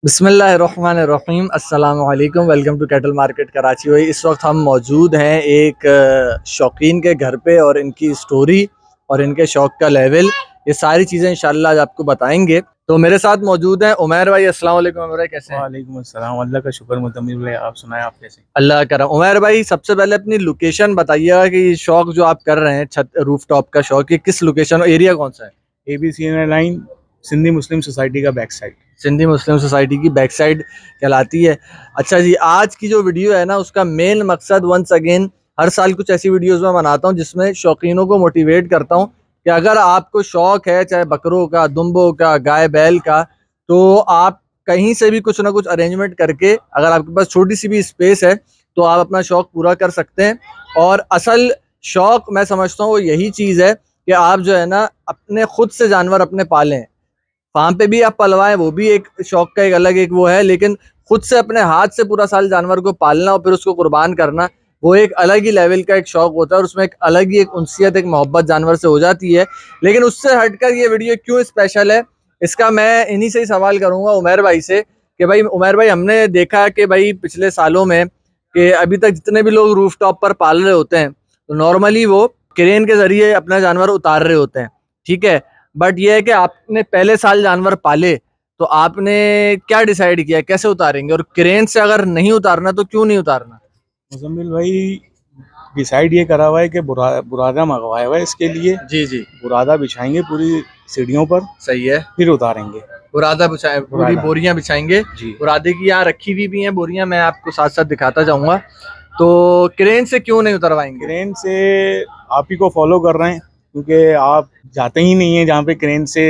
बिस्मिल्लाहिर्रहमानिर्रहीम अस्सलाम वालेकुम। Welcome to cattle market Karachi. भाई इस वक्त हम मौजूद हैं एक शौकीन के घर पे और इनकी स्टोरी और इनके शौक का लेवल, ये सारी चीज़ें इंशाल्लाह आज आपको बताएंगे। तो मेरे साथ मौजूद हैं उमैर भाई। अस्सलाम वालेकुम उमैर भाई, कैसे हैं? वालेकुम अस्सलाम। अल्लाह का शुक्र मुतमिल है। आप सुनाएं, आप कैसे हैं? अल्लाह का करम। उमैर भाई सबसे पहले अपनी लोकेशन बताइएगा कि ये शौक जो आप कर रहे हैं, छत रूफ टॉप का शौक, ये किस लोकेशन, एरिया कौन सा है? ABC लाइन, सिंधी मुस्लिम सोसाइटी का बैक साइड। सिंधी मुस्लिम सोसाइटी की बैक साइड कहलाती है। अच्छा जी, आज की जो वीडियो है ना, उसका मेन मकसद वंस अगेन, हर साल कुछ ऐसी वीडियोस में बनाता हूँ जिसमें शौकीनों को मोटिवेट करता हूँ कि अगर आपको शौक है, चाहे बकरों का, दुम्बों का, गाय बैल का, तो आप कहीं से भी कुछ ना कुछ अरेंजमेंट करके, अगर आपके पास छोटी सी भी स्पेस है, तो आप अपना शौक पूरा कर सकते हैं। और असल शौक मैं समझता हूँ वो यही चीज़ है कि आप जो है ना अपने खुद से जानवर अपने पालें। फार्म पे भी आप पलवाएं, वो भी एक शौक का एक अलग एक वो है, लेकिन खुद से अपने हाथ से पूरा साल जानवर को पालना और फिर उसको कुर्बान करना, वो एक अलग ही लेवल का एक शौक होता है और उसमें एक अलग ही एक उनसियत, एक मोहब्बत जानवर से हो जाती है। लेकिन उससे हटकर ये वीडियो क्यों स्पेशल है, इसका मैं इन्हीं से ही सवाल करूंगा उमैर भाई से कि भाई उमैर भाई, हमने देखा कि भाई पिछले सालों में कि अभी तक जितने भी लोग रूफ टॉप पर पाल रहे होते हैं, तो नॉर्मली वो क्रेन के जरिए अपना जानवर उतार रहे होते हैं, ठीक है। बट ये है कि आपने पहले साल जानवर पाले, तो आपने क्या डिसाइड किया कैसे उतारेंगे, और क्रेन से अगर नहीं उतारना तो क्यों नहीं उतारना? मुजम्मिल भाई, डिसाइड ये करा हुआ है कि बुरादा मंगवाया हुआ है इसके लिए। जी जी। बुरादा बिछाएंगे पूरी सीढ़ियों पर, सही है। फिर उतारेंगे। बुरादा बिछाए, पूरी बुरादा, बोरियां बिछाएंगे। जी। बुरादे की यहाँ रखी हुई भी हैं बोरियां, मैं आपको साथ साथ दिखाता जाऊंगा। तो क्रेन से क्यों नहीं उतरवाएंगे? क्रेन से आप ही को फॉलो कर रहे हैं, क्योंकि आप जाते ही नहीं है जहाँ पे क्रेन से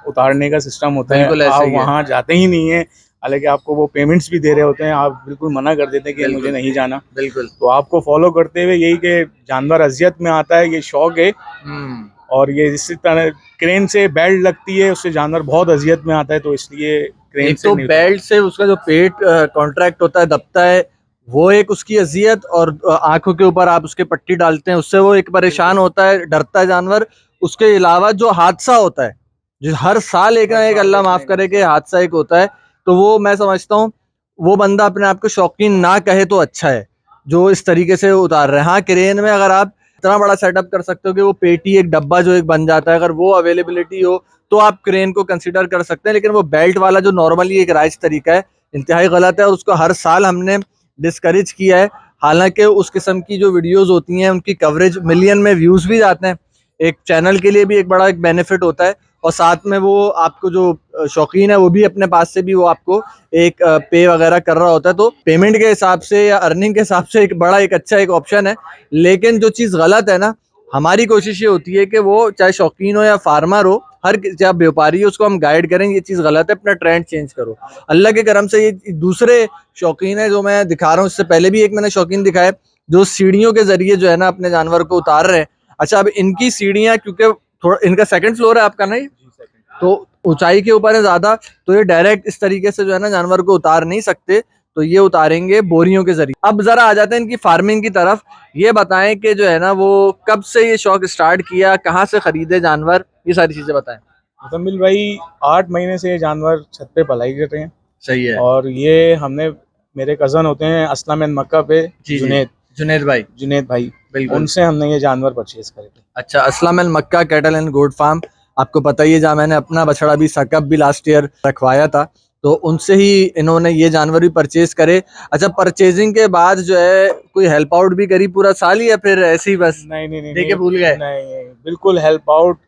उतारने का सिस्टम होता है। बिल्कुल ऐसा आप ही है। वहाँ जाते ही नहीं है, हालांकि आपको वो पेमेंट्स भी दे रहे होते हैं। आप बिल्कुल मना कर देते हैं कि मुझे बिल्कुल नहीं जाना। बिल्कुल। तो आपको फॉलो करते हुए यही कि जानवर अजियत में आता है, ये शौक है। हम्म। और ये इसी तरह क्रेन से बेल्ट लगती है, उससे जानवर बहुत अजियत में आता है, तो इसलिए क्रेन एक से तो नहीं बेल्ट उतरवाते। से उसका जो पेट कॉन्ट्रैक्ट होता है, दबता है, वो एक उसकी अजियत, और आंखों के ऊपर आप उसके पट्टी डालते हैं, उससे वो एक परेशान बिल्कुल। होता है, डरता है जानवर। उसके अलावा जो हादसा होता है, जो हर साल एक हर ना एक, साल अल्लाह एक माफ नए करे, हादसा कि होता हादसा एक होता है। तो वो मैं समझता हूँ वो बंदा अपने आप को शौकीन ना कहे तो अच्छा है, जो इस तरीके से उतार रहे हैं। हाँ, क्रेन में अगर आप इतना बड़ा सेटअप कर सकते हो कि वो पेटी एक डब्बा जो एक बन जाता है, अगर वो अवेलेबिलिटी हो तो आप क्रेन को कंसिडर कर सकते हैं। लेकिन वो बेल्ट वाला जो नॉर्मली एक राइज तरीका है, इंतहाई गलत है, और उसको हर साल हमने डिस्करेज किया है। हालांकि उस किस्म की जो वीडियोस होती हैं उनकी कवरेज मिलियन में व्यूज भी जाते हैं, एक चैनल के लिए भी एक बड़ा एक बेनिफिट होता है, और साथ में वो आपको जो शौकीन है वो भी अपने पास से भी वो आपको एक पे वगैरह कर रहा होता है, तो पेमेंट के हिसाब से या अर्निंग के हिसाब से एक बड़ा एक अच्छा एक ऑप्शन है। लेकिन जो चीज़ गलत है ना, हमारी कोशिश ये होती है कि वो चाहे शौकीन हो या फार्मर हो, हर चाहे व्यापारी हो, उसको हम गाइड करें ये चीज़ गलत है, अपना ट्रेंड चेंज करो। अल्लाह के करम से ये दूसरे शौकीन है जो मैं दिखा रहा हूँ, इससे पहले भी एक मैंने शौकीन दिखाया जो सीढ़ियों के जरिए जो है ना अपने जानवर को उतार रहे हैं। अच्छा, अब इनकी सीढ़ियाँ क्योंकि थोड़ा इनका सेकंड फ्लोर है आपका, नहीं जी, सेकंड। तो ऊंचाई के ऊपर है ज्यादा, तो ये डायरेक्ट इस तरीके से जो है ना जानवर को उतार नहीं सकते, तो ये उतारेंगे बोरियों के जरिए। अब जरा आ जाते हैं इनकी फार्मिंग की तरफ। ये बताएं कि जो है ना वो कब से ये शौक स्टार्ट किया, कहाँ से खरीदे जानवर, ये सारी चीजें बताएं। मुजम्मिल भाई, 8 महीने से ये जानवर छत पे पलाई कर रहे हैं। सही है। और ये हमने, मेरे कज़न होते हैं असलम एंड मक्का पे, जी जी। जुनेद, जुनेद भाई। जुनेद भाई, बिल्कुल। उनसे हमने ये जानवर परचेज करे थे। अच्छा, असलम अल मक्का कैटल एंड गोट फार्म, आपको पता ही है, जहाँ मैंने अपना बछड़ा भी सकअप भी लास्ट ईयर रखवाया था, तो उनसे ही इन्होंने ये जानवर भी परचेज करे। अच्छा, परचेजिंग के बाद जो है कोई हेल्प आउट भी करी पूरा साल ही, या फिर ऐसे ही बस नहीं नहीं नहीं दे के नहीं, भूल गए? नहीं, बिल्कुल हेल्प आउट।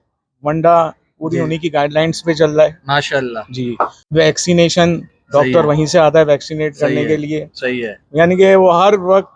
वंडा पूरी जी। उन्हीं की गाइडलाइंस पे चल रहा है। माशाल्लाह। जी। वैक्सीनेशन, सही डॉक्टर है। वहीं से आता है वैक्सीनेट सही करने है। के लिए। सही है। यानी कि वो हर वक्त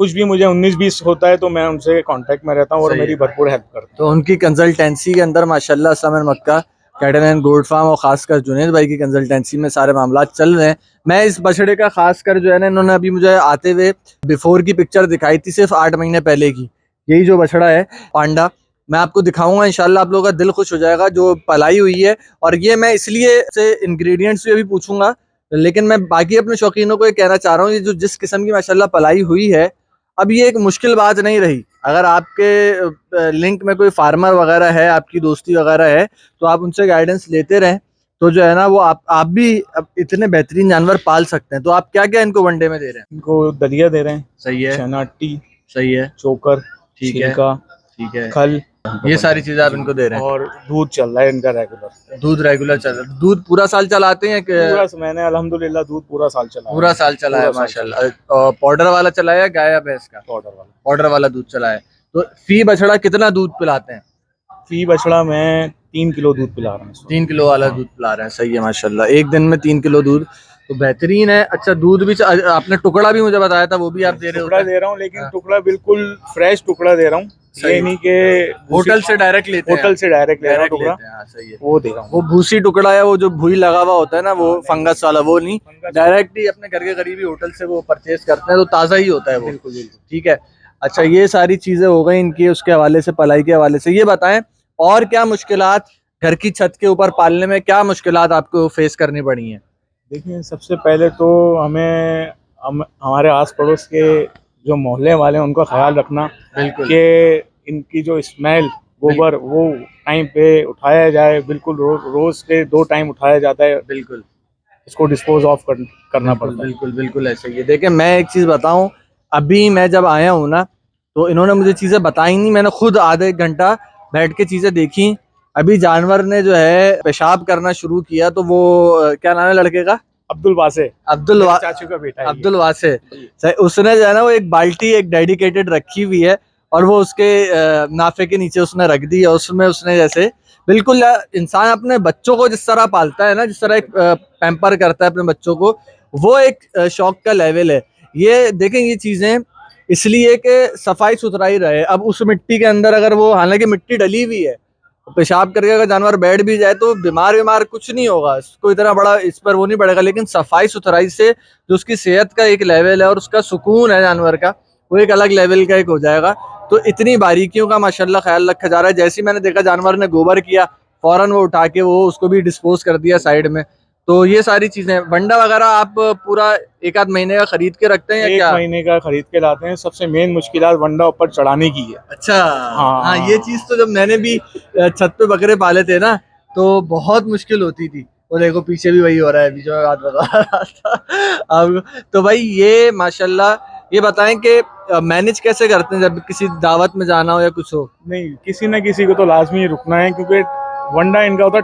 कुछ भी मुझे 19-20 होता है तो मैं उनसे कांटेक्ट में रहता हूँ और सही है। मेरी भरपूर हेल्प करते तो उनकी कंसल्टेंसी के अंदर माशाल्लाह असलम मक्का कैटल एंड गोट फार्म और खासकर जुनेद भाई की कंसल्टेंसी में सारे मामला चल रहे हैं। मैं इस बछड़े का खासकर जो है ना, इन्होंने अभी मुझे आते हुए बिफोर की पिक्चर दिखाई थी, सिर्फ 8 महीने पहले की। यही जो बछड़ा है पांडा, मैं आपको दिखाऊंगा इंशाल्लाह, आप लोगों का दिल खुश हो जाएगा, जो पलाई हुई है। और ये मैं इसलिए से इंग्रेडिएंट्स भी अभी पूछूंगा, लेकिन मैं बाकी अपने शौकीनों को ये कहना चाह रहा हूँ, ये जो जिस किस्म की माशाल्लाह पलाई हुई है, अब ये एक मुश्किल बात नहीं रही। अगर आपके लिंक में कोई फार्मर वगैरह है, आपकी दोस्ती वगैरह है, तो आप उनसे गाइडेंस लेते रहें। तो जो है ना वो आप भी अब इतने बेहतरीन जानवर पाल सकते हैं। तो आप क्या क्या इनको वनडे में दे रहे हैं? इनको दलिया दे रहे हैं, सही है, चना टी, सही है, चोकर, ठीक है, छिलका, ठीक है, खल, ये सारी चीजें आप इनको दे रहे हैं। और दूध चल रहा है इनका रेगुलर। दूध रेगुलर चल रहा है? दूध पूरा साल चलाते हैं कि पूरा मैंने अल्हम्दुलिल्लाह दूध पूरा साल चला है। पूरा साल चला है? पूरा साल माशाल्लाह। पाउडर वाला चलाया है गाय या भैंस का? पाउडर वाला। पाउडर वाला दूध चला है। तो फी बछड़ा कितना दूध पिलाते हैं? फी बछड़ा मैं 3 किलो दूध पिला रहा हूँ इसको। 3 किलो वाला दूध पिला रहे हैं, सही है माशाल्लाह। एक दिन में 3 किलो दूध, तो बेहतरीन है। अच्छा दूध भी आपने टुकड़ा भी मुझे बताया था, वो भी आप दे रहे टुकड़ा हो? दे रहा हूँ, लेकिन हाँ। टुकड़ा बिल्कुल फ्रेश टुकड़ा दे रहा हूँ, ये नहीं कि होटल से डायरेक्ट लेते हैं? होटल से डायरेक्ट ले रहा हूँ डायरेक्ट टुकड़ा, लेते हैं, हाँ, सही है। वो दे रहा हूँ। वो भूसी टुकड़ा है, वो जो भूई लगा हुआ होता है ना, वो फंगस वाला, वो नहीं, डायरेक्ट ही अपने घर के करीब ही होटल से वो परचेज करते हैं, तो ताज़ा ही होता है वो। बिल्कुल बिल्कुल। ठीक है। अच्छा ये सारी चीजें हो गई इनकी उसके हवाले से, पलाई के हवाले से। ये बताएं और क्या मुश्किलात घर की छत के ऊपर पालने में, क्या मुश्किलात आपको फेस करनी पड़ी हैं? देखिए सबसे पहले तो हमें हमारे आस पड़ोस के जो मोहल्ले वाले हैं उनका ख्याल रखना बिल्कुल कि इनकी जो स्मेल गोबर वो टाइम पे उठाया जाए, बिल्कुल रोज के 2 टाइम उठाया जाता है, बिल्कुल इसको डिस्पोज ऑफ करना पड़ता है। बिल्कुल बिल्कुल ऐसे ही है। देखिए मैं एक चीज बताऊं, अभी मैं जब आया हूं ना, तो इन्होंने मुझे चीजें बताई नहीं, मैंने खुद आधे एक घंटा बैठ के चीजें देखी। अभी जानवर ने जो है पेशाब करना शुरू किया, तो वो क्या नाम है लड़के का? अब्दुल वासे, अब्दुल चाचू का बेटा है ये। अब्दुल वासे। सही, उसने जो है ना वो एक बाल्टी एक डेडिकेटेड रखी हुई है, और वो उसके नाफे के नीचे उसने रख दी है। उसमें उसने जैसे बिल्कुल इंसान अपने बच्चों को जिस तरह पालता है ना, जिस तरह एक पैम्पर करता है अपने बच्चों को, वो एक शौक का लेवल है। ये देखें ये चीजें इसलिए कि सफाई सुथराई रहे। अब उस मिट्टी के अंदर अगर वो, हालांकि मिट्टी डली हुई है, पेशाब करके अगर जानवर बैठ भी जाए तो बीमार कुछ नहीं होगा, इसको इतना बड़ा इस पर वो नहीं पड़ेगा, लेकिन सफाई सुथराई से जो उसकी सेहत का एक लेवल है और उसका सुकून है जानवर का, वो एक अलग लेवल का एक हो जाएगा। तो इतनी बारीकियों का माशाल्लाह ख्याल रखा जा रहा है। जैसे ही मैंने देखा जानवर ने गोबर किया, फौरन वो उठा के वो उसको भी डिस्पोज कर दिया साइड में। तो ये सारी चीजें, वंडा वगैरह आप पूरा एक आध महीने का खरीद के रखते हैं या एक क्या? महीने का खरीद के लाते हैं। सबसे मेन मुश्किलात वंडा ऊपर चढ़ाने की है। अच्छा, हाँ ये चीज तो जब मैंने भी छत पे बकरे पाले थे ना, तो बहुत मुश्किल होती थी। वो देखो पीछे भी वही हो रहा है, बीच में बात बता रहा था अब। तो भाई ये माशाल्लाह, ये बताएं कि मैनेज कैसे करते हैं जब किसी दावत में जाना हो या कुछ हो? नहीं, किसी न किसी को तो लाजमी रुकना है, क्योंकि वंडा इनका होता है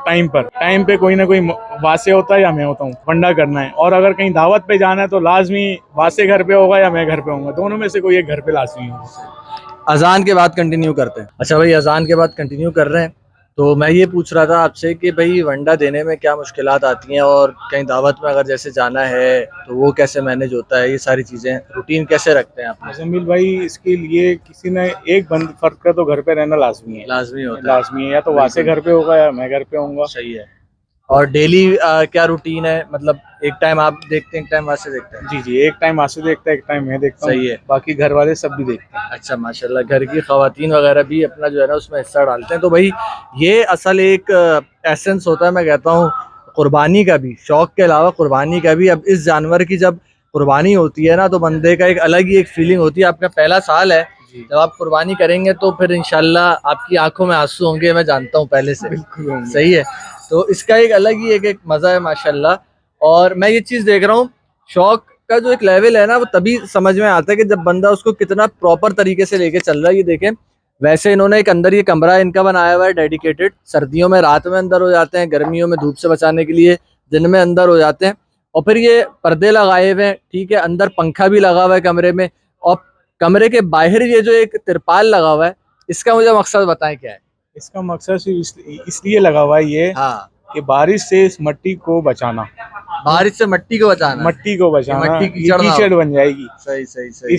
टाइम पे कोई ना कोई वासे होता है या मैं होता हूँ, वंडा करना है। और अगर कहीं दावत पे जाना है तो लाजमी वासे घर पे होगा या मैं घर पे होऊंगा, दोनों में से कोई एक घर पे लाजमी होगा। अजान के बाद कंटिन्यू करते हैं। अच्छा भाई अजान के बाद कंटिन्यू कर रहे हैं। तो मैं ये पूछ रहा था आपसे कि भाई वंडा देने में क्या मुश्किलात आती हैं, और कहीं दावत में अगर जैसे जाना है तो वो कैसे मैनेज होता है, ये सारी चीज़ें रूटीन कैसे रखते हैं आप? जमील भाई, इसके लिए किसी ने एक बंद फर्द का तो घर पे रहना लाजमी है। लाजमी होता है, लाजमी है, या तो वासे घर पे होगा या मैं घर पे होऊंगा। सही है। और डेली क्या रूटीन है, मतलब एक टाइम आप देखते हैं, एक टाइम वासे देखते हैं? जी जी, एक टाइम वासे देखता है, एक टाइम मैं देखता हूँ। सही है। बाकी घर वाले सब भी देखते हैं। अच्छा माशाल्लाह, घर की खवातीन वगैरह भी अपना जो है ना उसमें हिस्सा डालते हैं। तो भाई ये असल एक एसेंस होता है, मैं कहता हूँ कुर्बानी का भी, शौक के अलावा कुर्बानी का भी। अब इस जानवर की जब कुर्बानी होती है ना, तो बंदे का एक अलग ही एक फीलिंग होती है। आपका पहला साल है, जब आप कुर्बानी करेंगे तो फिर इंशाल्लाह आपकी आंखों में आंसू होंगे, मैं जानता हूँ पहले से। बिल्कुल सही है। तो इसका एक अलग ही एक मज़ा है माशाल्लाह। और मैं ये चीज़ देख रहा हूँ, शौक का जो एक लेवल है ना, वो तभी समझ में आता है कि जब बंदा उसको कितना प्रॉपर तरीके से लेके चल रहा है। ये देखें, वैसे इन्होंने एक अंदर ये कमरा इनका बनाया हुआ है डेडिकेटेड। सर्दियों में रात में अंदर हो जाते हैं, गर्मियों में धूप से बचाने के लिए दिन में अंदर हो जाते हैं। और फिर ये पर्दे लगाए हुए हैं, ठीक है, अंदर पंखा भी लगा हुआ है कमरे में। और कमरे के बाहर ये जो एक तिरपाल लगा हुआ है, इसका मुझे मकसद बताएं क्या है? इसका मकसद सिर्फ इसलिए लगा हुआ है ये, हाँ, कि बारिश से इस मट्टी को बचाना, बारिश से मट्टी को बचाना, मट्टी को बचाना, मट्टी ये कीचड़ ना हो। कीचड़ बन जाएगी, सही सही सही,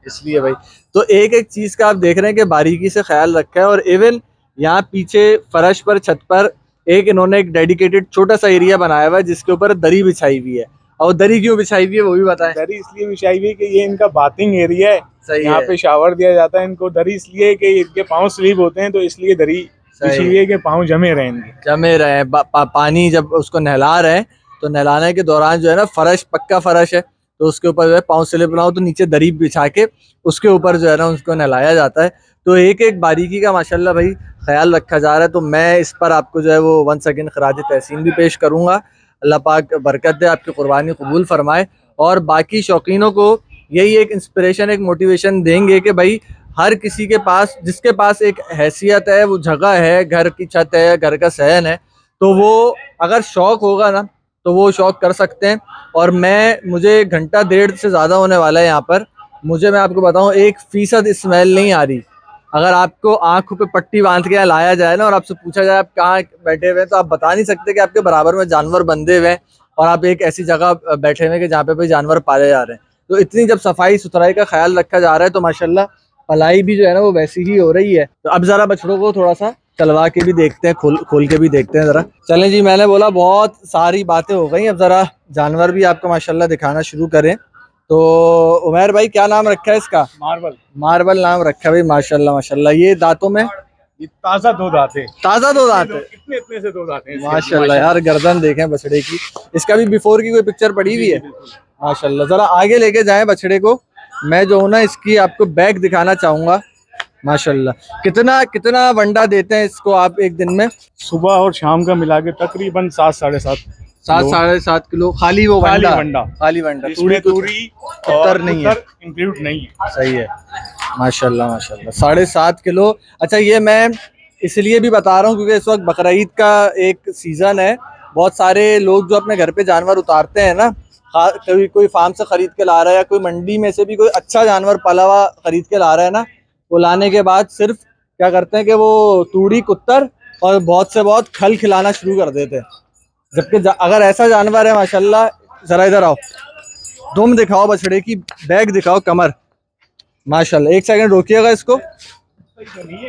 इसलिए भाई। तो एक एक चीज का आप देख रहे हैं कि बारीकी से ख्याल रखा है। और इवन यहाँ पीछे फर्श पर, छत पर एक इन्होंने एक डेडिकेटेड छोटा सा एरिया बनाया हुआ है जिसके ऊपर दरी बिछाई हुई है। और दरी क्यों बिछाई हुई है वो भी बताएं। दरी इसलिए बिछाई हुई है कि ये इनका बाथिंग एरिया है, सही यहाँ है। पे शावर दिया जाता है इनको। दरी इसलिए कि इनके पाँव स्लिप होते हैं, तो इसलिए दरी बिछी हुई है कि पाँव जमे रहे इनके। जमे रहे हैं। पानी जब उसको नहला रहे हैं तो नहलाने के दौरान जो है ना, फर्श पक्का फर्श है, तो उसके ऊपर जो है पाँव स्लिप ना हो, तो नीचे दरी बिछा के उसके ऊपर जो है ना उसको नहलाया जाता है। तो एक एक बारीकी का माशाल्लाह भाई ख्याल रखा जा रहा है, तो मैं इस पर आपको जो है वो वंस अगेन खराज तहसीन भी पेश करूँगा। अल्लाह पाक बरकत दे, आपकी कुर्बानी कबूल फरमाए, और बाकी शौकीनों को यही एक इंस्पिरेशन, एक मोटिवेशन देंगे कि भाई हर किसी के पास, जिसके पास एक हैसियत है, वो जगह है, घर की छत है, घर का सहन है, तो वो अगर शौक़ होगा ना तो वो शौक़ कर सकते हैं। और मुझे घंटा डेढ़ से ज़्यादा होने वाला है यहाँ पर, मुझे, मैं आपको बताऊँ, 1% स्मेल नहीं आ रही। अगर आपको आंखों पे पट्टी बांध के यहाँ लाया जाए ना और आपसे पूछा जाए आप कहाँ बैठे हुए हैं, तो आप बता नहीं सकते कि आपके बराबर में जानवर बंधे हुए हैं और आप एक ऐसी जगह बैठे हुए हैं कि जहाँ पे भाई जानवर पाले जा रहे हैं। तो इतनी जब सफाई सुथराई का ख्याल रखा जा रहा है तो माशाल्लाह पलाई भी जो है ना वो वैसी ही हो रही है। तो अब जरा बछड़ों को थोड़ा सा चलवा के भी देखते हैं, खोल खोल के भी देखते हैं जरा। चलें जी, मैंने बोला बहुत सारी बातें हो गई, अब जरा जानवर भी आपको माशाल्लाह दिखाना शुरू करें। तो उमैर भाई, क्या नाम रखा है इसका? मार्बल। मार्बल नाम रखा है भाई, माशाल्लाह माशाल्लाह। ये दांतों में ये ताज़ा दो दांत है, ताज़ा दो दांत है, इतने इतने से दो दांत हैं इसके। माशाल्लाह यार। गर्दन देखें बछड़े की, इसका भी बिफोर की कोई पिक्चर पड़ी हुई है? माशाल्लाह। जरा आगे लेके जाएं बछड़े को, मैं जो हूँ ना इसकी आपको बैक दिखाना चाहूँगा। माशाल्लाह, कितना कितना वंडा देते हैं इसको आप एक दिन में? सुबह और शाम का मिला के तकरीबन 7 साढ़े 7 7-7.5 किलो खाली वो खाली वंडा? खाली वंडा, इसमें तूरी उत्तर नहीं है, इंक्लूड नहीं है। सही है, माशाल्लाह माशाल्लाह। 7.5 किलो। अच्छा, ये मैं इसलिए भी बता रहा हूँ क्योंकि इस वक्त बकरीद का एक सीज़न है। बहुत सारे लोग जो अपने घर पे जानवर उतारते हैं ना, कोई फार्म से ख़रीद के ला रहा है या कोई मंडी में से भी कोई अच्छा जानवर पला हुआ ख़रीद के ला रहा है ना, वो लाने के बाद सिर्फ क्या करते हैं कि वो तूड़ी कुत्तर और बहुत से बहुत खल खिलाना शुरू कर देते हैं। जबकि अगर ऐसा जानवर है माशाल्लाह, ज़रा इधर आओ, दुम दिखाओ बछड़े की, बैग दिखाओ, कमर, माशाल्लाह। एक सेकंड रोकिएगा इसको,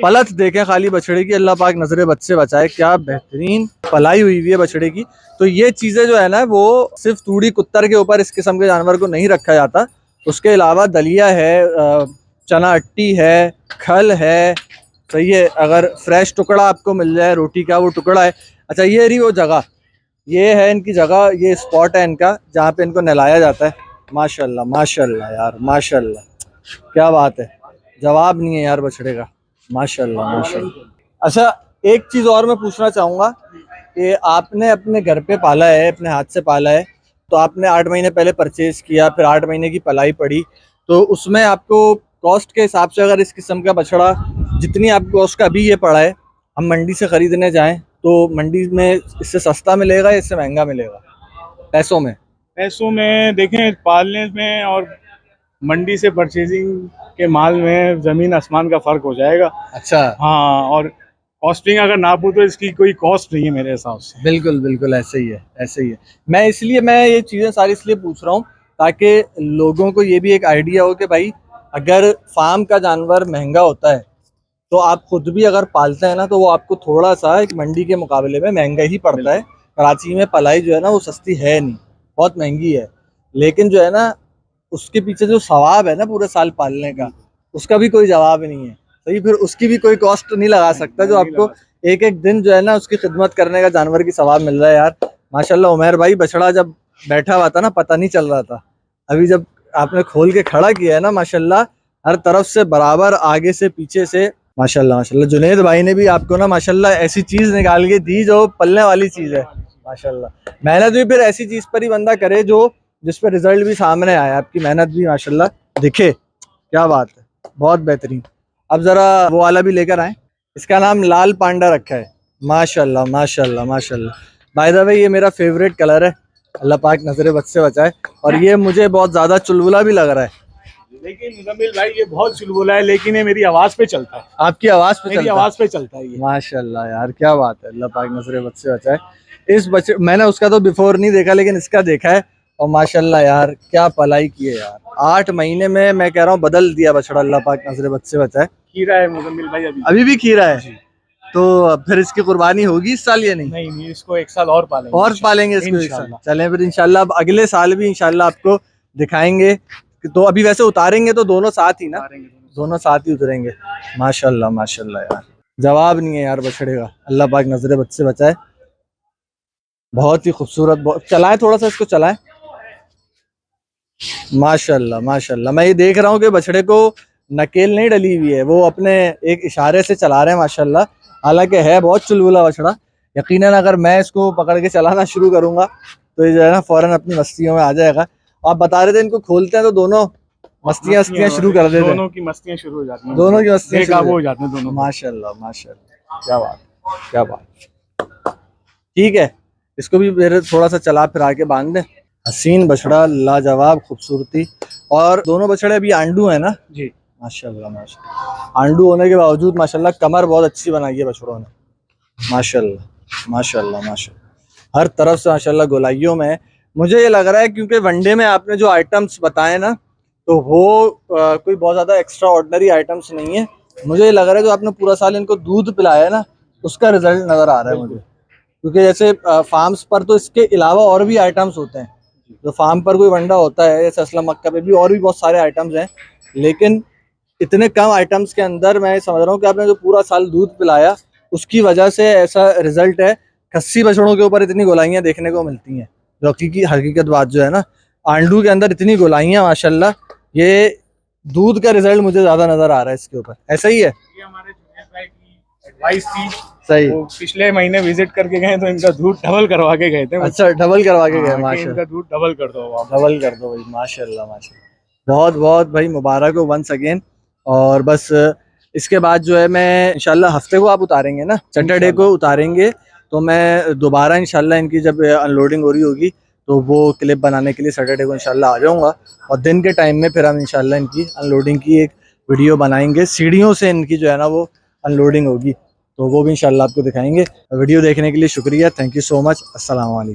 पलत देखें खाली बछड़े की, अल्लाह पाक नजरे बद से बचाए, क्या बेहतरीन पलाई हुई हुई है बछड़े की। तो ये चीज़ें जो है ना वो सिर्फ तूड़ी कुत्तर के ऊपर इस किस्म के जानवर को नहीं रखा जाता, उसके अलावा दलिया है, चना अट्टी है, खल है, सही है। अगर फ्रेश टुकड़ा आपको मिल जाए रोटी का, वो टुकड़ा है। अच्छा, ये रही वो जगह, ये है इनकी जगह, ये स्पॉट है इनका जहाँ पे इनको नहलाया जाता है। माशाल्लाह माशाल्लाह यार, माशाल्लाह, क्या बात है, जवाब नहीं है यार बछड़े का, माशाल्लाह माशाल्लाह। अच्छा, एक चीज़ और मैं पूछना चाहूँगा कि आपने अपने घर पे पाला है, अपने हाथ से पाला है, तो आपने 8 महीने पहले परचेज़ किया, फिर 8 महीने की पलाई पड़ी, तो उसमें आपको कॉस्ट के हिसाब से अगर इस किस्म का बछड़ा जितनी आपको कॉस्ट का अभी ये पड़ा है, हम मंडी से ख़रीदने जाएँ तो मंडी में इससे सस्ता मिलेगा या इससे महंगा मिलेगा पैसों में? पैसों में देखें, पालने में और मंडी से परचेजिंग के माल में ज़मीन आसमान का फ़र्क हो जाएगा। अच्छा, हाँ, और कॉस्टिंग अगर नापूं तो इसकी कोई कॉस्ट नहीं है मेरे हिसाब से। बिल्कुल बिल्कुल, ऐसे ही है, ऐसे ही है। मैं ये चीज़ें सारी इसलिए पूछ रहा हूँ ताकि लोगों को ये भी एक आइडिया हो कि भाई अगर फार्म का जानवर महंगा होता है तो आप खुद भी अगर पालते हैं ना तो वो आपको थोड़ा सा एक मंडी के मुकाबले में महंगा ही पड़ता है। कराची में पलाई जो है ना वो सस्ती है नहीं, बहुत महंगी है, लेकिन जो है ना उसके पीछे जो सवाब है ना पूरे साल पालने का, उसका भी कोई जवाब नहीं है। सही, फिर उसकी भी कोई कॉस्ट नहीं लगा सकता जो आपको एक एक दिन जो है ना उसकी खिदमत करने का जानवर की सवाब मिल रहा है यार। माशाल्लाह उमैर भाई, बछड़ा जब बैठा हुआ था ना पता नहीं चल रहा था, अभी जब आपने खोल के खड़ा किया है ना माशाल्लाह, हर तरफ से बराबर, आगे से पीछे से, माशाल्लाह माशाल्लाह। जुनेद भाई ने भी आपको ना माशाल्लाह ऐसी चीज़ निकाल के दी जो पलने वाली चीज़ है। माशाल्लाह, मेहनत भी फिर ऐसी चीज़ पर ही बंदा करे जो जिस पर रिजल्ट भी सामने आए, आपकी मेहनत भी माशाल्लाह दिखे, क्या बात है, बहुत बेहतरीन। अब ज़रा वो वाला भी लेकर आए, इसका नाम लाल पांडा रखा है, माशाल्लाह माशाल्लाह माशाल्लाह। बाय द वे ये मेरा फेवरेट कलर है, अल्लाह पाक नजरे बद से बचाए, और ये मुझे बहुत ज़्यादा चुलबुला भी लग रहा है। लेकिन मुजम्मिल भाई ये बहुत चुलबुला है, लेकिन ये मेरी आवाज़ पे चलता है। आपकी आवाज़ पे मेरी आवाज़ पे चलता है ये। माशाल्लाह यार, क्या बात है, अल्लाह पाक नजरे बद से बचाए। इस बच्चे, मैंने उसका तो बिफोर नहीं देखा लेकिन इसका देखा है, और माशाल्लाह यार क्या पलाई की है यार, 8 महीने में मैं कह रहा हूँ बदल दिया बछड़ा, अल्लाह पाक नजरे बद से बचाए। खीरा है मुजम्मिल भाई, अभी भी खीरा है, तो फिर इसकी कुर्बानी होगी इस साल या नहीं? नहीं, इसको एक साल और पालेंगे इसको एक साल। चलें फिर इंशाल्लाह, अब अगले साल भी इंशाल्लाह आपको दिखाएंगे। तो अभी वैसे उतारेंगे तो दोनों साथ ही ना, दोनों साथ ही उतरेंगे। माशाल्लाह माशाल्लाह यार, जवाब नहीं है यार बछड़े का, अल्लाह पाक नजरे बद से बचाए, बहुत ही खूबसूरत। चलाएं थोड़ा सा इसको, चलाएं, माशाल्लाह माशाल्लाह। मैं ये देख रहा हूँ कि बछड़े को नकेल नहीं डली हुई है, वो अपने एक इशारे से चला रहे हैं माशाल्लाह। हालांकि है बहुत चुलबुला बछड़ा। यकीनन अगर मैं इसको पकड़ के चलाना शुरू करूंगा तो ये जो है ना फौरन अपनी मस्तियों में आ जाएगा। आप बता रहे थे इनको खोलते हैं तो दोनों मस्तियां शुरू कर देते हैं। दोनों की मस्तियां शुरू हो जाती हैं, दोनों की मस्तियां शुरू बेकाबू हो जाते हैं दोनों। माशाल्लाह माशाल्लाह, क्या बात, क्या बात। ठीक है, इसको भी मेरे थोड़ा सा चला फिरा के बांध दें। हसीन बछड़ा, लाजवाब खूबसूरती, और दोनों बछड़े अभी आंडू है ना जी। माशाल्लाह माशाल्लाह। आंडू होने के बावजूद माशाल्लाह कमर बहुत अच्छी बनाई है बछड़ों ने, माशाल्लाह माशाल्लाह माशाल्लाह। हर तरफ से माशाल्लाह गोलाइयों में है। मुझे ये लग रहा है क्योंकि वनडे में आपने जो आइटम्स बताए ना तो वो कोई बहुत ज़्यादा एक्स्ट्रा ऑर्डिनरी आइटम्स नहीं है। मुझे ये लग रहा है जो आपने पूरा साल इनको दूध पिलाया है ना उसका रिजल्ट नज़र आ रहा है मुझे। क्योंकि जैसे फार्म्स पर तो इसके अलावा और भी आइटम्स होते हैं, जो फार्म पर कोई वंडा होता है जैसे असलम मक्का पे भी और भी बहुत सारे आइटम्स हैं, लेकिन इतने कम आइटम्स के अंदर मैं समझ रहा हूँ कि आपने जो पूरा साल दूध पिलाया उसकी वजह से ऐसा रिजल्ट है। खस्सी बछड़ों के ऊपर इतनी गोलाइयाँ देखने को मिलती हैं, जो हकीकत बात जो है ना, आंडू के अंदर इतनी गोलाइयाँ माशाल्लाह, ये दूध का रिजल्ट मुझे ज्यादा नजर आ रहा है इसके ऊपर। ऐसा ही है, ये हमारे जुनेद भाई की एडवाइस थी। सही। वो पिछले महीने विजिट करके गए तो इनका दूध डबल करवा के गए थे। अच्छा, डबल करवा के गए, हाँ, कि माशाल्लाह। इनका दूध डबल कर दो आप। डबल कर दो भाई, माशाल्लाह माशाल्लाह। बहुत बहुत भाई मुबारक हो वंस अगेन। और बस इसके बाद जो है मैं इंशाल्लाह हफ्ते को आप उतारेंगे ना, सैटरडे को उतारेंगे, तो मैं दोबारा इंशाल्लाह इनकी जब अनलोडिंग हो रही होगी तो वो क्लिप बनाने के लिए सैटरडे को इंशाल्लाह आ जाऊंगा। और दिन के टाइम में फिर हम इंशाल्लाह इनकी अनलोडिंग की एक वीडियो बनाएंगे। सीढ़ियों से इनकी जो है ना वो अनलोडिंग होगी, तो वो भी इंशाल्लाह आपको दिखाएंगे। वीडियो देखने के लिए शुक्रिया, थैंक यू सो मच। अस्सलाम वालेकुम।